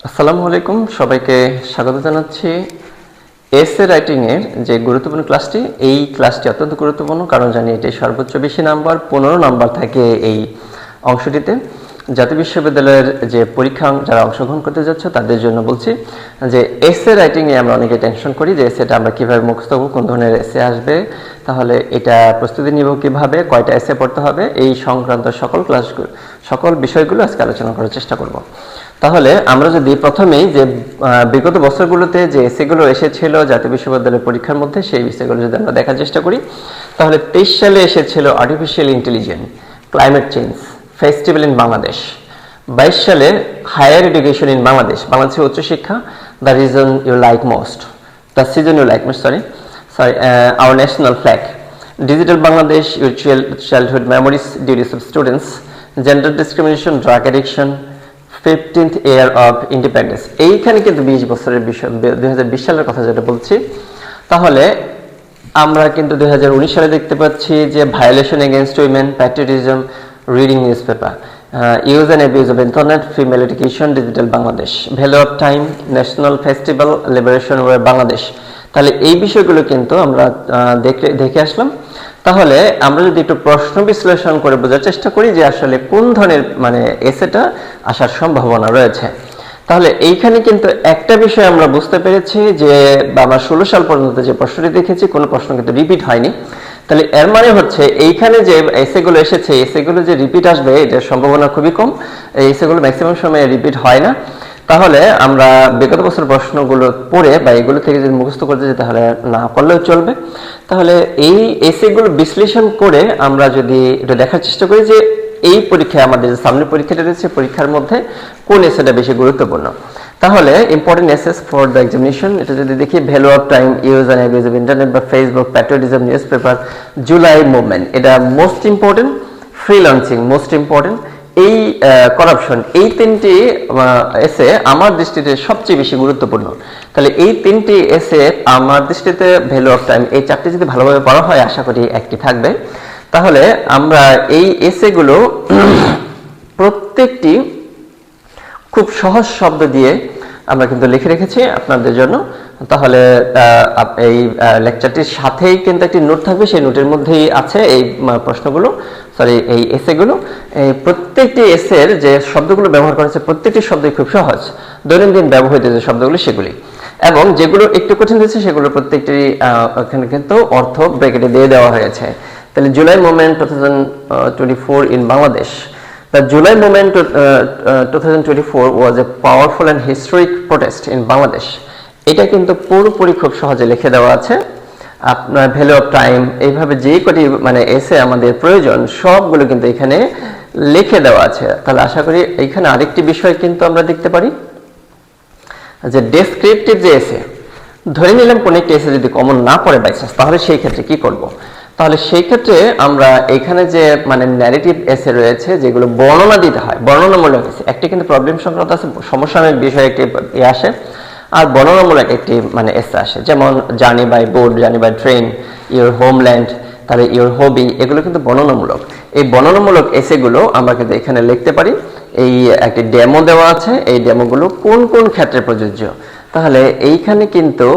আসসালামু আলাইকুম, সবাইকে স্বাগত জানাচ্ছি। এসে রাইটিং এর যে গুরুত্বপূর্ণ ক্লাসটি, এই ক্লাসটি অত্যন্ত গুরুত্বপূর্ণ, কারণ জানি এটি সর্বোচ্চ বেশি নাম্বার 15 নাম্বার থাকে এই অংশটিতে। জাতীয় বিশ্ববিদ্যালয়ের যে পরীক্ষা যারা অংশগ্রহণ করতে যাচ্ছে তাদের জন্য বলছি যে এসে রাইটিং এ আমরা অনেকে টেনশন করি যে এসেটা আমরা কিভাবে মুখস্থ করব, কোন ধরনের এসে আসবে, তাহলে এটা প্রস্তুতি নিব কিভাবে, কয়টা এসে পড়তে হবে, এই সংক্রান্ত সকল বিষয়গুলো আজকে আলোচনা করার চেষ্টা করব। তাহলে আমরা যদি প্রথমেই যে বিগত বছরগুলোতে যে এসেগুলো এসেছিল জাতীয় বিশ্ববিদ্যালয়ের পরীক্ষার মধ্যে, সেই বিষয়গুলো যদি আমরা দেখার চেষ্টা করি, তাহলে 23 সালে এসেছিল artificial intelligence, climate change, festival in Bangladesh. 22 সালে হায়ার এডুকেশন ইন বাংলাদেশের উচ্চশিক্ষা, the reason you like most, our national flag, digital Bangladesh, your childhood memories, duties of students, gender discrimination, drug addiction, 15th year of independence. এইখানে কিন্তু 20 বছরের বিষয়, 2020 সালের কথা যেটা বলছি। তাহলে আমরা কিন্তু 2019 সালে দেখতে পাচ্ছি যে violation against women, patriotism, reading newspaper, use and abuse of internet, female education, digital Bangladesh, value of time, national festival, liberation war Bangladesh. তাহলে এই বিষয়গুলো কিন্তু আমরা দেখে আসলাম। তাহলে আমরা যদি একটু প্রশ্ন বিশ্লেষণ করে বোঝার চেষ্টা করি যে আসলে কোন ধরনের এসেটা আসার সম্ভাবনা রয়েছে, তাহলে এইখানে কিন্তু একটা বিষয় আমরা বুঝতে পেরেছি যে আমরা 16 সাল পর্যন্ত যে প্রশ্নটি দেখেছি কোনো প্রশ্ন কিন্তু রিপিট হয়নি। তাহলে এর মানে হচ্ছে এইখানে যে এসেগুলো এসেছে, এসেগুলো যে রিপিট আসবে এটার সম্ভাবনা খুবই কম। এই এসেগুলো ম্যাক্সিমাম সময় রিপিট হয় না। তাহলে আমরা বিগত বছর প্রশ্নগুলো পড়ে বা এগুলো থেকে যদি মুখস্থ করতে যাই তাহলে না করলেও চলবে। তাহলে এই এসেগুলো বিশ্লেষণ করে আমরা যদি এটা দেখার চেষ্টা করি যে এই পরীক্ষায় আমাদের সামনে পরীক্ষাটা রয়েছে, পরীক্ষার মধ্যে কোন এসেটা বেশি গুরুত্বপূর্ণ। তাহলে important essays for the examination, এটা যদি দেখি, value of time, use and abuse of internet বা Facebook, patriotism, newspaper, July movement, এটা most important, freelancing most important, এই করাপশন, এই তিনটি এসে আমার দৃষ্টিতে সবচেয়ে বেশি গুরুত্বপূর্ণ। তাহলে এই তিনটি এসে আমার দৃষ্টিতে, ভ্যালু অফ টাইম, এই চারটি যদি ভালোভাবে পড়া হয় আশা করি একটি থাকবে। তাহলে আমরা এই এসেগুলো প্রত্যেকটি খুব সহজ শব্দ দিয়ে আমরা কিন্তু লিখে রেখেছি আপনাদের জন্য। তাহলে এই লেকচারটির সাথেই কিন্তু একটি নোট থাকবে, সেই নোটের মধ্যেই আছে এই প্রশ্নগুলো, এই এসেগুলো। এই প্রত্যেকটি এসের যে শব্দগুলো ব্যবহার করা হচ্ছে প্রত্যেকটি শব্দই খুব সহজ, দৈনন্দিন ব্যবহৃত যে শব্দগুলো সেগুলি, এবং যেগুলো একটু কঠিন হয়েছে সেগুলো প্রত্যেকটি এখানে কিন্তু অর্থ ব্র্যাকেটে দিয়ে দেওয়া হয়েছে। তাহলে July movement 2024 in Bangladesh. The July movement 2024 was a powerful and historic protest in Bangladesh. এটা কিন্তু পুরোপুরি খুব সহজে লিখে দেওয়া আছে। আপনার ভ্যালু অফ টাইম, এইভাবে যে কটি এসে আমাদের প্রয়োজন সবগুলো কিন্তু এখানে লিখে দেওয়া আছে। তাহলে আশা করি এইখানে আরেকটি বিষয় কিন্তু আমরা দেখতে পারি যে ডেসক্রিপটিভ যে এসে, ধরে নিলাম কোন একটি এসে যদি কমন না পড়ে বাই চান্স, তাহলে সেই ক্ষেত্রে কি করব? তাহলে সেই ক্ষেত্রে আমরা এখানে যে ন্যারেটিভ এসে রয়েছে যেগুলো বর্ণনা দিতে হয়, বর্ণনামূলক এসে, একটি কিন্তু প্রবলেম সংক্রান্ত আছে, সমসাময়িক বিষয়ে একটি আসে, আর বর্ণনামূলক একটি এসে আসে, যেমন journey by boat, journey by train, your homeland, তাহলে ইউর হবি, এগুলো কিন্তু বর্ণনামূলক। এই বর্ণনামূলক এসেগুলো আমরা কিন্তু এখানে লিখতে পারি। এই একটি ডেমো দেওয়া আছে, এই ডেমোগুলো কোন কোন ক্ষেত্রে প্রযোজ্য। তাহলে এইখানে কিন্তু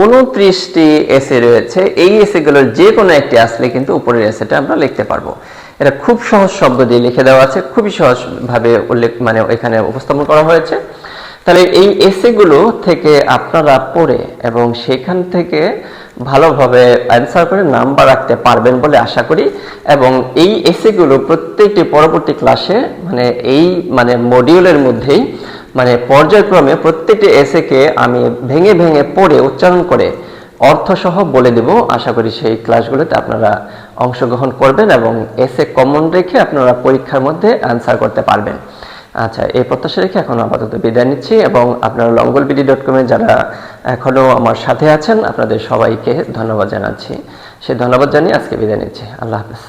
29টি এসে রয়েছে, এই এসেগুলোর যে কোনো একটি আসলে কিন্তু উপরের এসেটা আমরা লিখতে পারবো। এটা খুব সহজ শব্দ দিয়ে লিখে দেওয়া আছে, খুবই সহজভাবে উল্লেখ এখানে উপস্থাপন করা হয়েছে। তাহলে এই এসেগুলো থেকে আপনারা পড়ে এবং সেখান থেকে ভালোভাবে অ্যান্সার করে নাম্বার রাখতে পারবেন বলে আশা করি। এবং এই এসেগুলো প্রত্যেকটি পরবর্তী ক্লাসে এই মডিউলের মধ্যেই পর্যায়ক্রমে প্রত্যেকটি এসেকে আমি ভেঙে ভেঙে পড়ে উচ্চারণ করে অর্থসহ বলে দেব। আশা করি সেই ক্লাসগুলোতে আপনারা অংশগ্রহণ করবেন এবং এসে কমন রেখে আপনারা পরীক্ষার মধ্যে অ্যান্সার করতে পারবেন। আচ্ছা, এই প্রত্যাশা রেখে এখন আপাতত বিদায় নিচ্ছি, এবং আপনারা longolbd.com এ যারা এখনো আমার সাথে আছেন আপনাদের সবাইকে ধন্যবাদ জানাচ্ছি। সেই ধন্যবাদ জানিয়ে আজকে বিদায় নিচ্ছি। আল্লাহ হাফেজ।